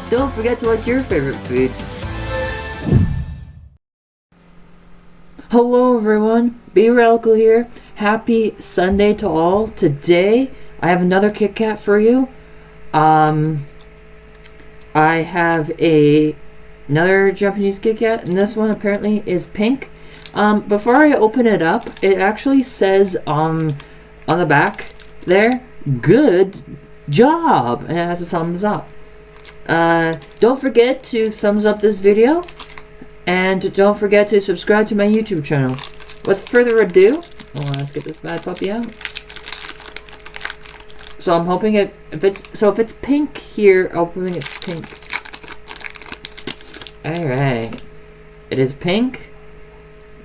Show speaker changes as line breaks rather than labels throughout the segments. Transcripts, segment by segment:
Don't forget to like your favorite foods. Hello everyone, B Radical here. Happy Sunday to all. Today I have another Kit Kat for you. I have another Japanese Kit Kat, and this one apparently is pink. Before I open it up, it actually says on the back there, "Good job," and it has a thumbs up. Don't forget to thumbs up this video, and don't forget to subscribe to my YouTube channel. With further ado, let's get this bad puppy out. So I'm hoping if it's pink here, I'm hoping it's pink. Alright. It is pink.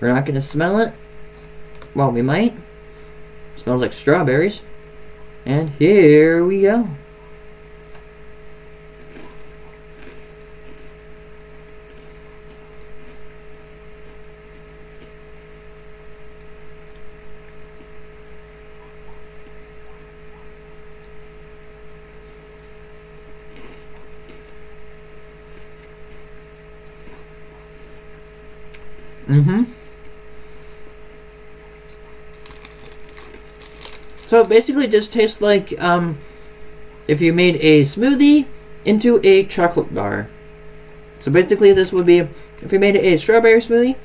We're not gonna smell it. Well, we might. It smells like strawberries. And here we go. So it basically just tastes like if you made a smoothie into a chocolate bar. So basically this would be if you made a strawberry smoothie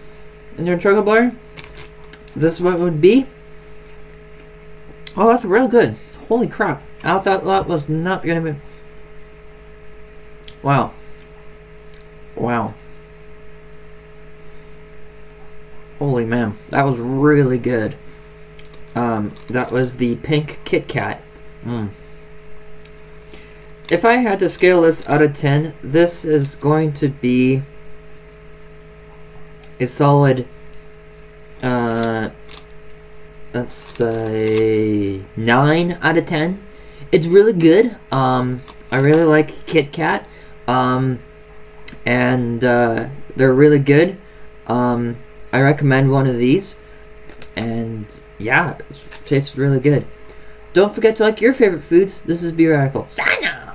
into a chocolate bar, this is what it would be. Oh, that's real good. Holy crap. I thought that was not going to be... Wow. Wow. Holy man, that was really good. That was the pink Kit Kat. If I had to scale this out of 10, this is going to be a solid, let's say 9 out of 10. It's really good. I really like Kit Kat. And they're really good. I recommend one of these. And yeah, it tastes really good. Don't forget to like your favorite foods. This is B Radical. Sign off!